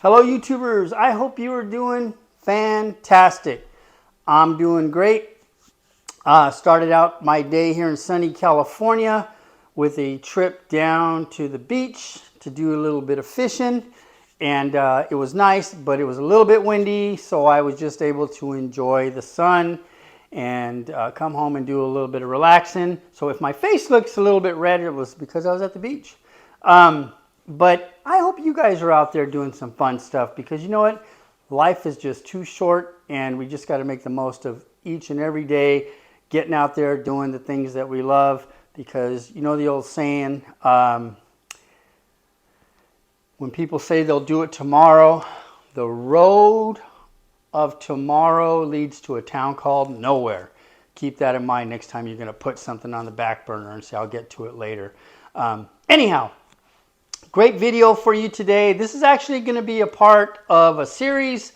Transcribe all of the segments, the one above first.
Hello YouTubers, I hope you are doing fantastic. I'm doing great. Started out my day here in sunny California with a trip down to the beach to do a little bit of fishing. And it was nice, but it was a little bit windy, so I was just able to enjoy the sun and come home and do a little bit of relaxing. So if my face looks a little bit red, it was because I was at the beach. But I hope you guys are out there doing some fun stuff, because you know what? Life is just too short, and we just got to make the most of each and every day, getting out there, doing the things that we love, because you know the old saying, when people say they'll do it tomorrow, the road of tomorrow leads to a town called nowhere. Keep that in mind next time you're going to put something on the back burner and say, I'll get to it later. Anyhow, great video for you today. This is actually going to be a part of a series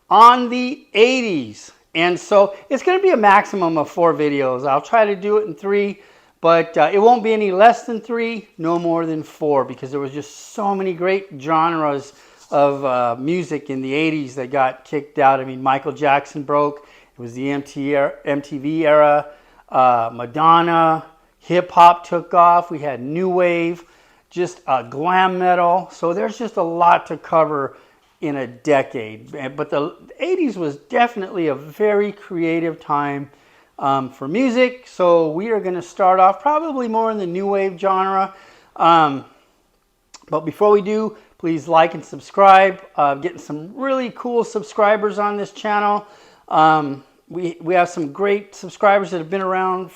on the 80s. And so it's going to be a maximum of 4 videos. I'll try to do it in 3, but it won't be any less than 3, no more than 4, because there was just so many great genres of music in the 80s that got kicked out. I mean, Michael Jackson broke. It was the MTV era. Madonna, hip-hop took off. We had new wave, just glam metal. So there's just a lot to cover in a decade. But the 80s was definitely a very creative time for music. So we are going to start off probably more in the new wave genre. But before we do, please like and subscribe. Getting some really cool subscribers on this channel. We have some great subscribers that have been around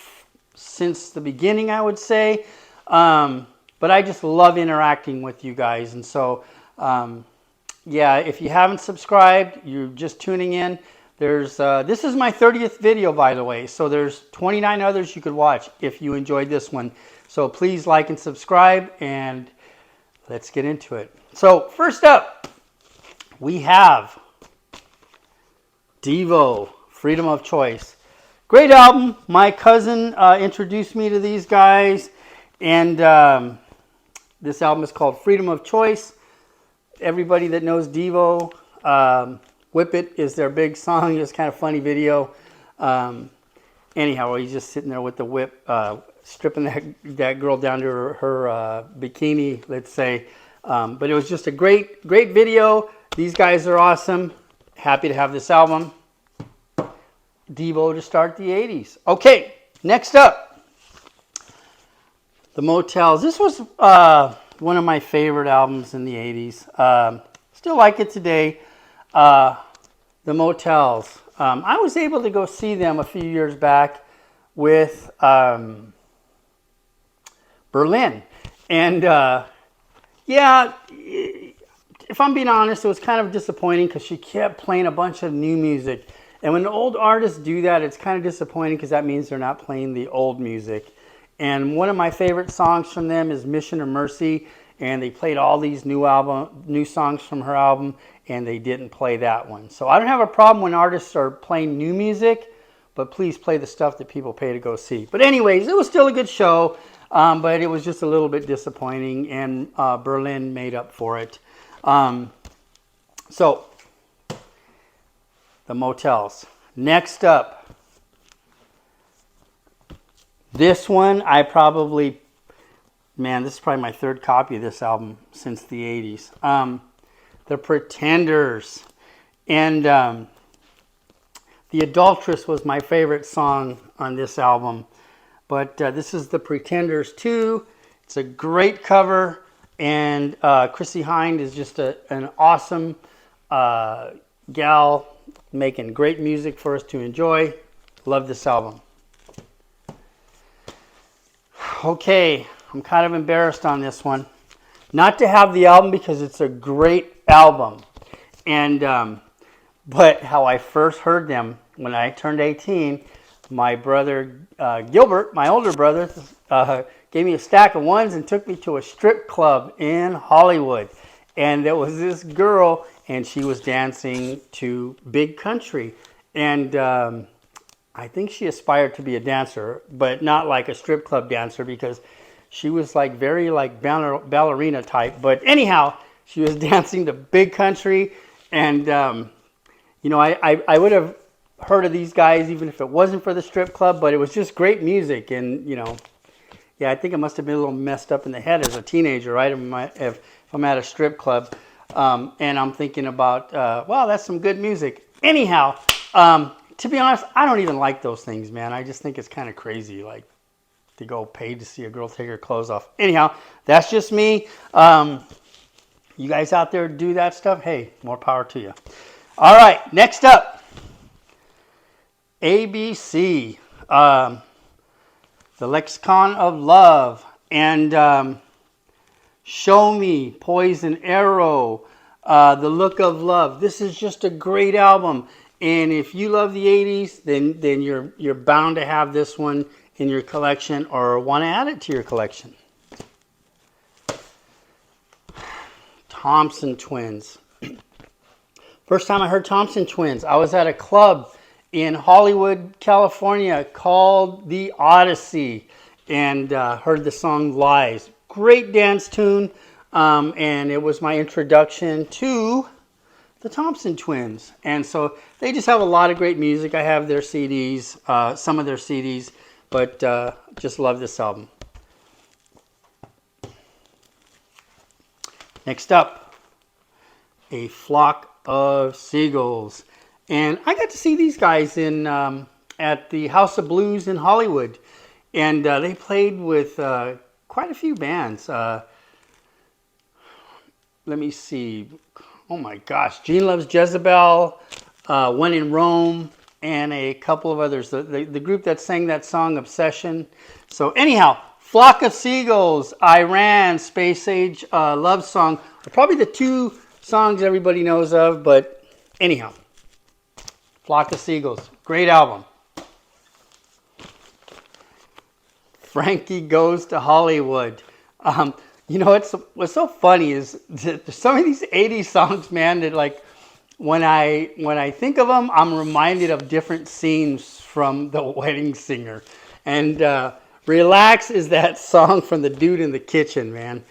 since the beginning, I would say. But I just love interacting with you guys. And so, yeah, if you haven't subscribed, you're just tuning in. There's this is my 30th video, by the way. So there's 29 others you could watch if you enjoyed this one. So please like and subscribe, and let's get into it. So first up, we have Devo, Freedom of Choice. Great album. My cousin introduced me to these guys, and this album is called Freedom of Choice. Everybody that knows Devo, Whip It is their big song. It's kind of funny video. Anyhow, he's just sitting there with the whip, stripping that girl down to her bikini, let's say. But it was just a great video. These guys are awesome. Happy to have this album. Devo to start the 80s. Okay, next up. The Motels. This was one of my favorite albums in the 80s. Still like it today. The Motels. I was able to go see them a few years back with Berlin. And yeah, if I'm being honest, it was kind of disappointing because she kept playing a bunch of new music. And when old artists do that, it's kind of disappointing because that means they're not playing the old music. And one of my favorite songs from them is Mission of Mercy, and they played all these new songs from her album, and they didn't play that one. So I don't have a problem when artists are playing new music, but please play the stuff that people pay to go see. But anyways, it was still a good show, but it was just a little bit disappointing, and Berlin made up for it. So, the Motels. Next up. This one, this is probably my 3rd copy of this album since the 80s. The Pretenders. And The Adulteress was my favorite song on this album. But this is The Pretenders 2. It's a great cover. And Chrissie Hynde is just an awesome gal making great music for us to enjoy. Love this album. Okay, I'm kind of embarrassed on this one. Not to have the album because it's a great album. And but how I first heard them when I turned 18, my brother Gilbert, my older brother, gave me a stack of ones and took me to a strip club in Hollywood. And there was this girl, and she was dancing to Big Country. And I think she aspired to be a dancer, but not like a strip club dancer, because she was like very like ballerina type. But anyhow, She was dancing to Big Country, and you know, I would have heard of these guys even if it wasn't for the strip club, but it was just great music. And you know, yeah, I think I must have been a little messed up in the head as a teenager, right? If I'm at a strip club, and I'm thinking about, wow, that's some good music. Anyhow, to be honest, I don't even like those things, man. I just think it's kind of crazy, like to go pay to see a girl take her clothes off. Anyhow, that's just me. You guys out there do that stuff? Hey, more power to you. All right, next up, ABC, the Lexicon of Love, and Show Me, Poison Arrow, The Look of Love. This is just a great album, and if you love the 80s, then you're bound to have this one in your collection or want to add it to your collection. Thompson Twins. First time I heard Thompson Twins, I was at a club in Hollywood, California called The Odyssey, and heard the song Lies. Great dance tune, and it was my introduction to the Thompson Twins. And so they just have a lot of great music. I have their CDs, some of their CDs, but just love this album. Next up, A Flock of Seagulls. And I got to see these guys in at the House of Blues in Hollywood. And they played with quite a few bands. Let me see. Oh my gosh. Gene Loves Jezebel, When in Rome, and a couple of others. The group that sang that song, Obsession. So anyhow, Flock of Seagulls, Iran, Space Age Love Song are probably the two songs everybody knows of, but anyhow, Flock of Seagulls, great album. Frankie Goes to Hollywood. You know, what's so funny is that some of these 80s songs, man, that like when I think of them, I'm reminded of different scenes from The Wedding Singer. And Relax is that song from the dude in the kitchen, man.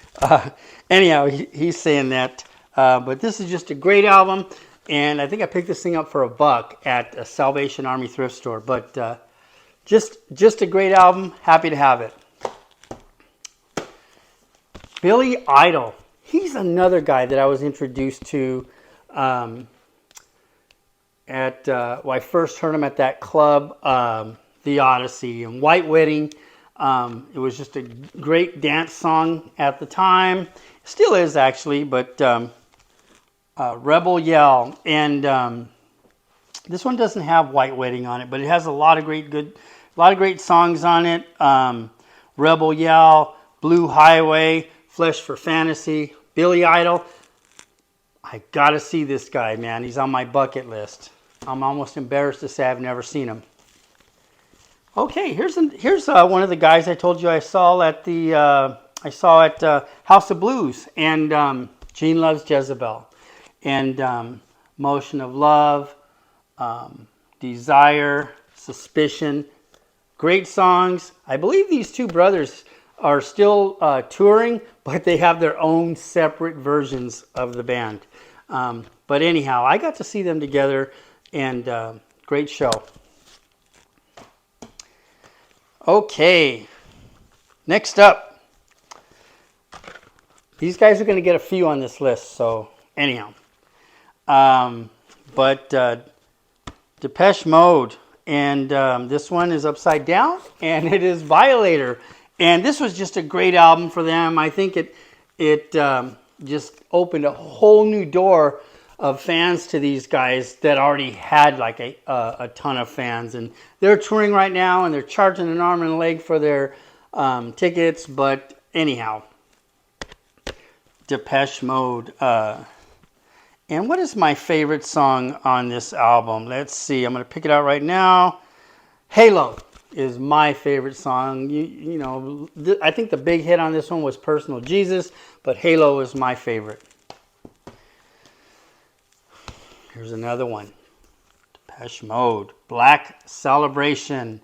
Anyhow, he's saying that. But this is just a great album. And I think I picked this thing up for $1 at a Salvation Army thrift store. But just a great album. Happy to have it. Billy Idol. He's another guy that I was introduced to when I first heard him at that club, The Odyssey, and White Wedding. It was just a great dance song at the time. Still is, actually, but Rebel Yell. And this one doesn't have White Wedding on it, but it has a lot of great songs on it. Rebel Yell, Blue Highway, Flesh for Fantasy, Billy Idol. I gotta see this guy, man. He's on my bucket list. I'm almost embarrassed to say I've never seen him. Okay, here's one of the guys I told you I saw at the House of Blues, and Gene Loves Jezebel, and Motion of Love, Desire, Suspicion. Great songs. I believe these two brothers are still touring, but they have their own separate versions of the band. But anyhow, I got to see them together, and great show. Okay, next up. These guys are going to get a few on this list, so anyhow. Depeche Mode, and this one is Upside Down, and it is Violator. And this was just a great album for them. I think it just opened a whole new door of fans to these guys that already had like a ton of fans. And they're touring right now, and they're charging an arm and a leg for their tickets. But anyhow, Depeche Mode. And what is my favorite song on this album? Let's see. I'm going to pick it out right now. Halo is my favorite song. You know, I think the big hit on this one was Personal Jesus, but Halo is my favorite. Here's another one. Depeche Mode, Black Celebration.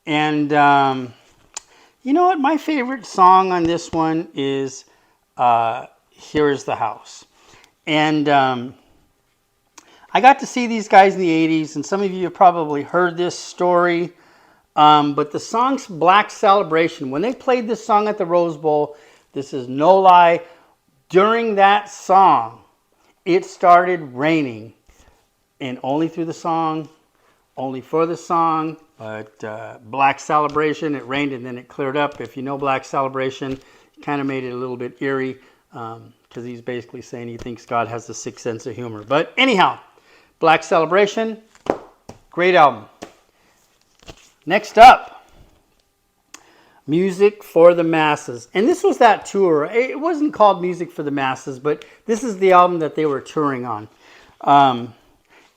And you know what? My favorite song on this one is Here Is the House. And I got to see these guys in the 80s, and some of you have probably heard this story. But the song's Black Celebration, when they played this song at the Rose Bowl, this is no lie, during that song, it started raining. And only through the song, only for the song, but Black Celebration, it rained and then it cleared up. If you know Black Celebration, it kind of made it a little bit eerie, because he's basically saying he thinks God has a sick sense of humor. But anyhow, Black Celebration, great album. Next up, Music for the Masses. And this was that tour. It wasn't called Music for the Masses, but this is the album that they were touring on.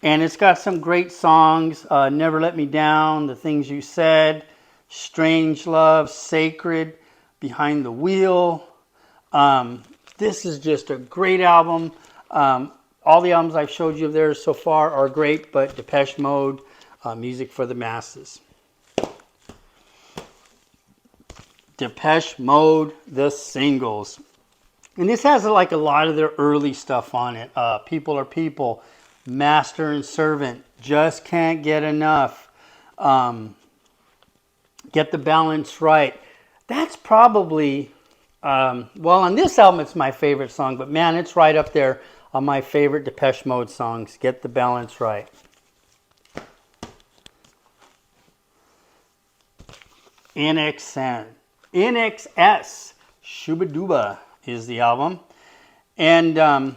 And it's got some great songs. Never Let Me Down, The Things You Said, Strange Love, Sacred, Behind the Wheel. This is just a great album. All the albums I've showed you of theirs so far are great, but Depeche Mode, Music for the Masses. Depeche Mode, the singles. And this has like a lot of their early stuff on it. People Are People, Master and Servant, Just Can't Get Enough, Get the Balance Right. That's probably, well, on this album it's my favorite song, but man, it's right up there on my favorite Depeche Mode songs, Get the Balance Right. NXS, Shubadooba is the album. And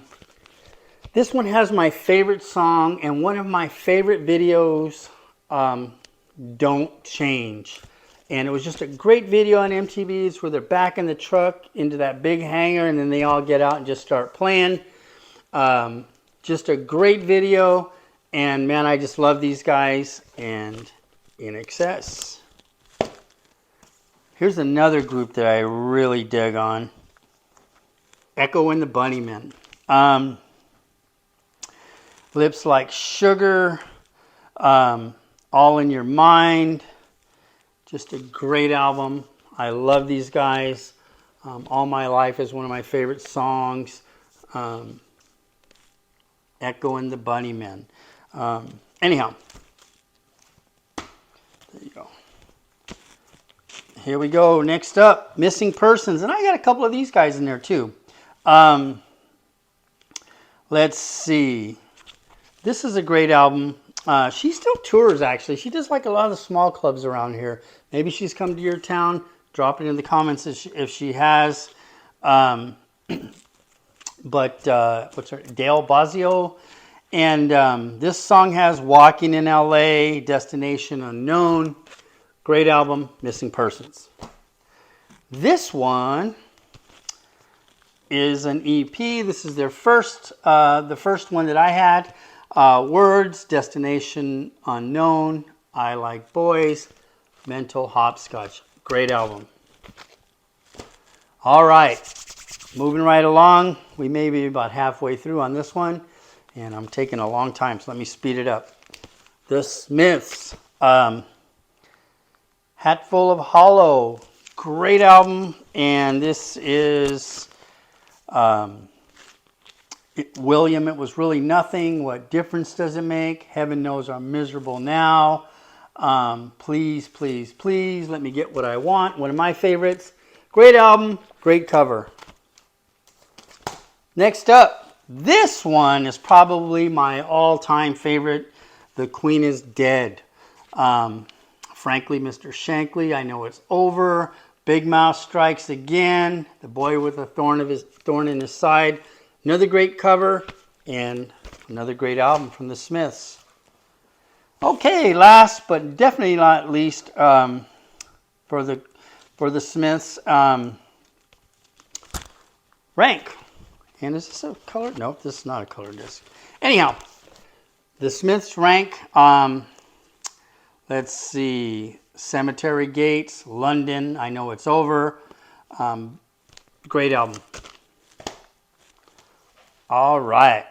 this one has my favorite song and one of my favorite videos, Don't Change. And it was just a great video on MTV's where they're back in the truck into that big hangar and then they all get out and just start playing. Just a great video. And man, I just love these guys. And NXS. Here's another group that I really dig on. Echo and the Bunnymen. Lips Like Sugar. All in Your Mind. Just a great album. I love these guys. All My Life is one of my favorite songs. Echo and the Bunnymen. Anyhow. There you go. Here we go. Next up, Missing Persons. And I got a couple of these guys in there too. Let's see. This is a great album. She still tours, actually. She does like a lot of the small clubs around here. Maybe she's come to your town. Drop it in the comments if she has. What's her? Dale Bazio. And this song has Walking in LA, Destination Unknown. Great album, Missing Persons. This one is an EP. This is their first, the first one that I had. Words, Destination Unknown, I Like Boys, Mental Hopscotch. Great album. All right, moving right along. We may be about halfway through on this one, and I'm taking a long time, so let me speed it up. The Smiths. Hatful of Hollow, great album, and this is William, It Was Really Nothing, What Difference Does It Make, Heaven Knows I'm Miserable Now, Please, Please, Please, Let Me Get What I Want, one of my favorites. Great album, great cover. Next up, this one is probably my all-time favorite, The Queen Is Dead. Frankly, Mr. Shankly, I Know It's Over. Big Mouth Strikes Again. The Boy with a Thorn in His Side. Another great cover and another great album from the Smiths. Okay, last but definitely not least, for the Smiths, Rank. And is this a color? Nope, this is not a color disc. Anyhow, the Smiths, Rank. Let's see, Cemetery Gates, London, I Know It's Over. Great album. All right.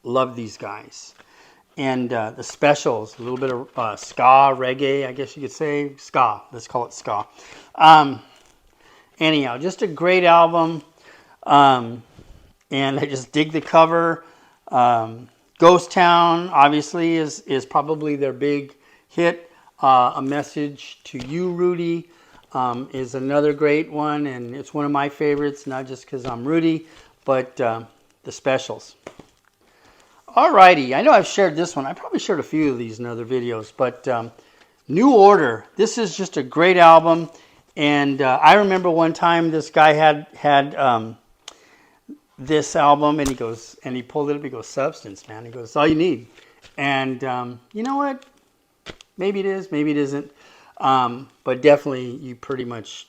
Love these guys. And the Specials, a little bit of ska, reggae, I guess you could say. Ska, let's call it ska. Anyhow, just a great album. and I just dig the cover. Ghost Town, obviously, is probably their big hit. A Message to You, Rudy, is another great one, and it's one of my favorites, not just because I'm Rudy, but the specials. Alrighty, I know I've shared this one. I probably shared a few of these in other videos, but New Order. This is just a great album, and I remember one time this guy had this album, and he pulled it up. He goes, "Substance, man." He goes, "It's all you need." And you know what? Maybe it is, maybe it isn't, but definitely you pretty much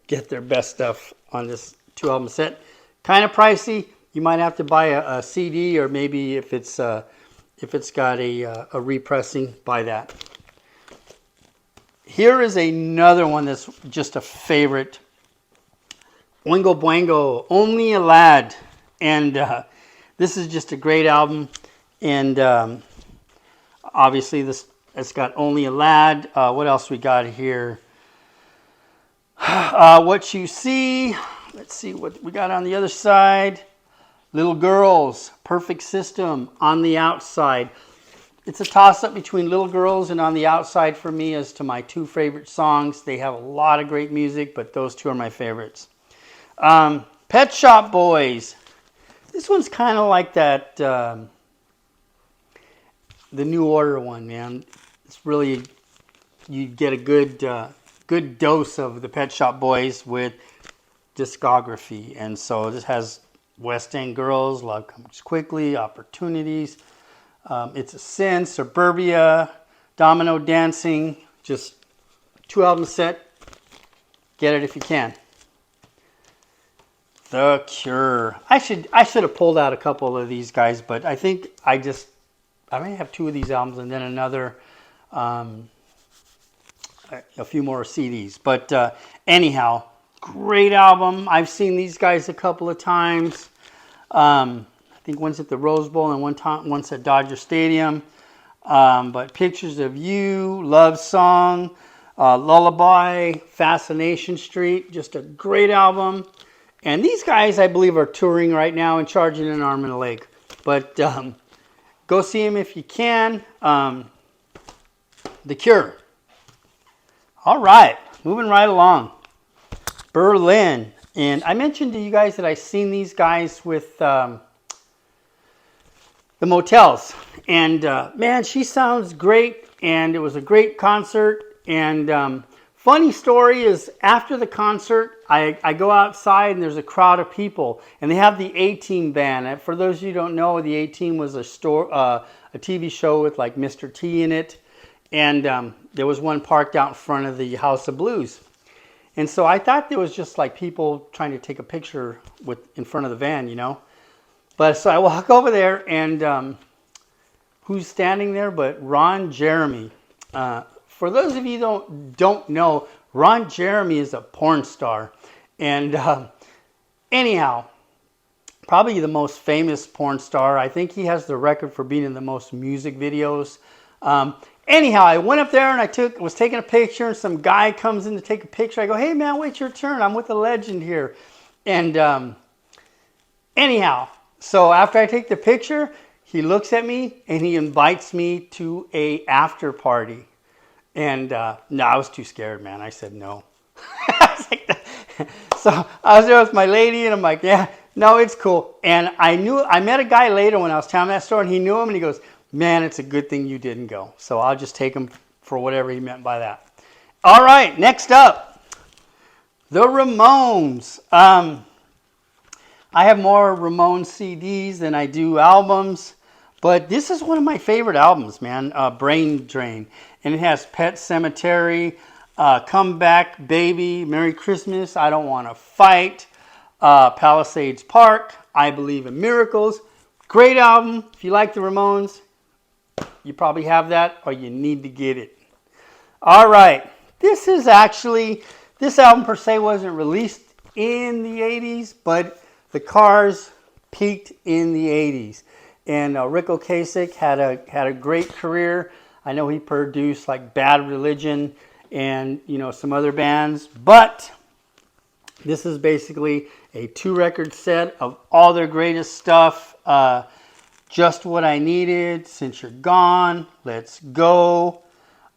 get their best stuff on this 2-album set. Kind of pricey. You might have to buy a CD, or maybe if it's got a repressing, buy that. Here is another one that's just a favorite. Oingo Boingo, Only a Lad. And this is just a great album. And obviously it's got Only a Lad. What else we got here? What You See. Let's see what we got on the other side. Little Girls, Perfect System, On the Outside. It's a toss-up between Little Girls and On the Outside for me as to my two favorite songs. They have a lot of great music, but those two are my favorites. Pet Shop Boys. This one's kind of like that, the New Order one, man. It's really, you get a good dose of the Pet Shop Boys with discography. And so this has West End Girls, Love Comes Quickly, Opportunities, It's a Sin, Suburbia, Domino Dancing. Just 2-album set. Get it if you can. The Cure. I should have pulled out a couple of these guys, but I think I may have 2 of these albums and then another, a few more CDs. But anyhow, great album. I've seen these guys a couple of times. I think one's at the Rose Bowl and once at Dodger Stadium. But Pictures of You, Love Song, Lullaby, Fascination Street. Just a great album. And these guys, I believe, are touring right now and charging an arm and a leg. But go see them if you can. The Cure. All right, moving right along. Berlin. And I mentioned to you guys that I've seen these guys with the Motels. And man, she sounds great. And it was a great concert. And funny story is, after the concert, I go outside and there's a crowd of people. And they have the A-Team band. And for those of you who don't know, the A-Team was a TV show with like Mr. T in it. And there was one parked out in front of the House of Blues. And so I thought there was just like people trying to take a picture in front of the van, you know. But so I walk over there, and who's standing there but Ron Jeremy. For those of you who don't know, Ron Jeremy is a porn star. And anyhow, probably the most famous porn star. I think he has the record for being in the most music videos. Anyhow, I went up there and I was taking a picture, and some guy comes in to take a picture. I go, "Hey man, wait your turn. I'm with a legend here." And anyhow, so after I take the picture, he looks at me and he invites me to a after party. And no, I was too scared, man. I said no. I was like, so I was there with my lady, and I'm like, "Yeah, no, it's cool." And I met a guy later when I was telling that story, and he knew him, and he goes, "Man, it's a good thing you didn't go." So I'll just take him for whatever he meant by that. All right, next up, the Ramones. I have more Ramones CDs than I do albums, but this is one of my favorite albums, man, Brain Drain. And it has Pet Sematary, Come Back Baby, Merry Christmas, I Don't Want to Fight, Palisades Park, I Believe in Miracles. Great album. If you like the Ramones, you probably have that, or you need to get it. All right. This album per se wasn't released in the 80s, but the Cars peaked in the 80s. And Rick Ocasek had a great career. I know he produced like Bad Religion and some other bands. But This is basically a 2-record set of all their greatest stuff. Just What I Needed, Since You're Gone, Let's Go,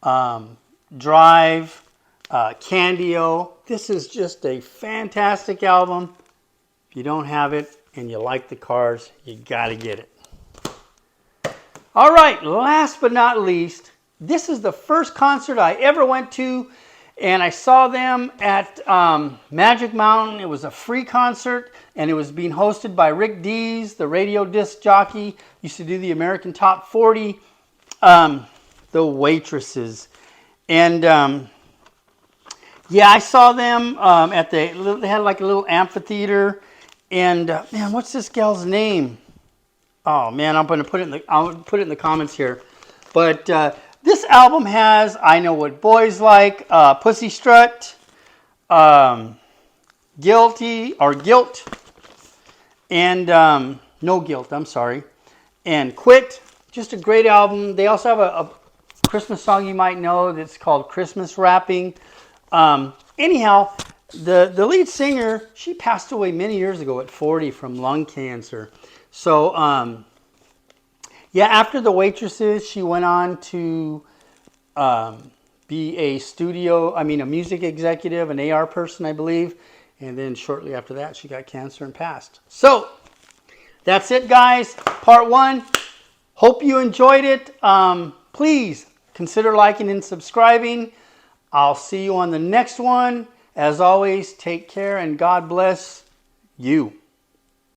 Drive, Candio. This is just a fantastic album. If you don't have it and you like the Cars, you gotta get it. All right, last but not least, this is the first concert I ever went to, and I saw them at Magic Mountain. It was a free concert, and it was being hosted by Rick Dees, the radio disc jockey. Used to do the American Top 40, The Waitresses. And yeah, I saw them at they had like a little amphitheater. And man, what's this gal's name? Oh man, I'll put it in the comments here. But this album has I Know What Boys Like, Pussy Strut, Guilty or Guilt, and No Guilt, I'm sorry, and Quit. Just a great album. They also have a Christmas song you might know that's called Christmas Wrapping. Anyhow, the lead singer, she passed away many years ago at 40 from lung cancer. So, yeah, after The Waitresses, she went on to be a music executive, an AR person, I believe. And then shortly after that, she got cancer and passed. So, that's it, guys. Part 1. Hope you enjoyed it. Please consider liking and subscribing. I'll see you on the next one. As always, take care and God bless you.